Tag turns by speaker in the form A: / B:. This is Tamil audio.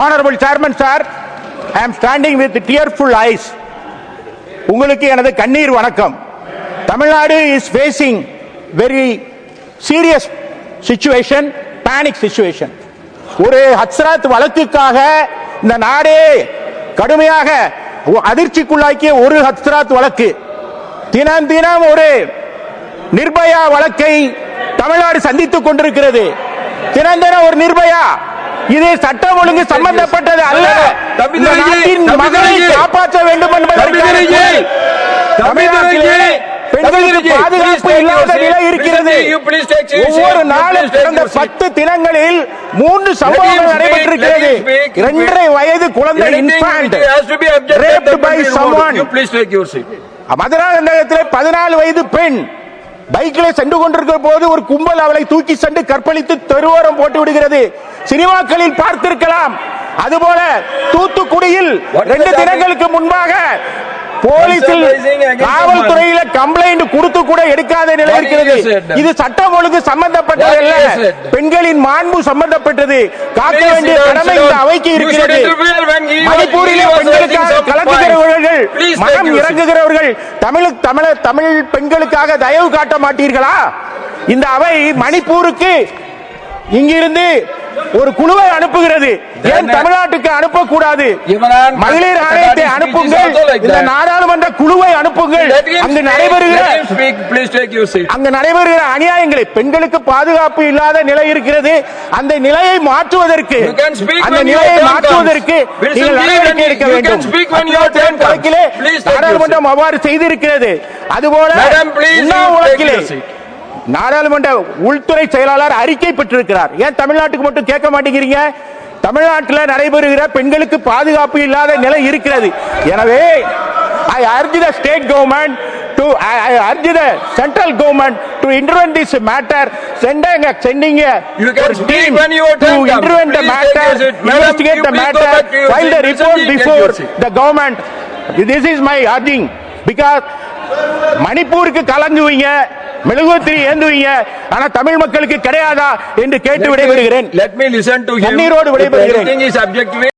A: Honorable Chairman sir, I am standing with tearful eyes. உங்களுக்கு எனது கண்ணீர் வணக்கம். Tamil Nadu is facing very serious situation, panic situation. ஒரு ஹத்ராத் வழக்குக்காக இந்த நாடே கடுமையாக அதிர்ச்சிக்குள்ளாக்கிய ஒரு ஹத்ராத் வழக்கு. தினம் தினம் ஒரு நிர்பயா வழக்கை தமிழ்நாடு சந்தித்துக் கொண்டிருக்கிறது. தினம் தினம் ஒரு நிர்பயா. இது சட்டம் ஒழுங்கு சம்பந்தப்பட்டது அல்ல. நாட்டின் மக்களை காப்பாற்ற வேண்டும் என்பதற்காக தமிழ்நாட்டிலே பெண்களுக்கு பாதுகாப்பு இல்லாத நிலை இருக்கிறது. ஒவ்வொரு நாளும் கடந்த 10 தினங்களில் 3 சம்பவங்கள் நடைபெற்றிருக்கிறது. 2.5 வயது குழந்தை infant raped by someone. Madurantakam நகரத்திலே 14 வயது பெண் பைக்கில் சென்று கொண்டிருக்கிற போது ஒரு கும்பல் அவளை தூக்கி சென்று கற்பழித்து தெருவோரம் போட்டு விடுகிறது. சினிமாக்களில் பார்த்திருக்கலாம். அதுபோல தூத்துக்குடியில் 2 தினங்களுக்கு முன்பாக போலீசில் காவல்துறையில கம்ப்ளைண்ட் கொடுத்து கூட எடுக்காத நிலை இருக்கிறது. இது சட்டம் ஒழுங்கு சம்பந்தப்பட்டதல்ல, பெண்களின் மாண்பு சம்பந்தப்பட்டது. காக்க வேண்டிய கடமை இந்த அவைக்கு இருக்கிறது. மணிப்பூரிலே பெண்களுக்காக கலக்குகிறவர்கள், மனம் இறங்குகிறவர்கள் தமிழ் பெண்களுக்காக தயவு காட்ட மாட்டீர்களா? இந்த அவை மணிப்பூருக்கு இங்கிருந்து ஒரு குழுவை அனுப்புகிறது. ஏன் தமிழ்நாட்டுக்கு அனுப்பக்கூடாது? மகளிர் ஆணையத்தை அனுப்புங்கள், இந்த நாடாளுமன்ற குழுவை அனுப்புங்கள். அங்கு நடைபெறுகிற அநியாயங்களை, பெண்களுக்கு பாதுகாப்பு இல்லாத நிலை இருக்கிறது. அந்த நிலையை மாற்றுவதற்கு நீங்கள் நடவடிக்கை எடுக்க வேண்டும். நாடாளுமன்றம் அவ்வாறு செய்திருக்கிறது. அதுபோல வழக்கிலே நாடாளுமன்ற உள்துறை செயலாளர் அறிக்கை பெற்றிருக்கிறார். ஏன் தமிழ்நாட்டுக்கு மட்டும் கேட்க மாட்டேங்கிறீங்க? தமிழ்நாட்டில் நடைபெறுகிற பெண்களுக்கு பாதுகாப்பு இல்லாத நிலை இருக்கிறது. எனவே I urge the state government I urge the central government to intervene this matter, sending a team to intervene the matter, investigate the matter, file the report before the government. This is my urging, because மணிப்பூருக்கு கலங்குவீங்க, மெழுகுவர்த்தி ஏந்துவீங்க, ஆனா தமிழ் மக்களுக்கு கிடையாதா என்று கேட்டு விடைபெறுகிறேன்.
B: Let me listen to him.
A: கண்ணீரோடு விடைபெறுகிறேன்.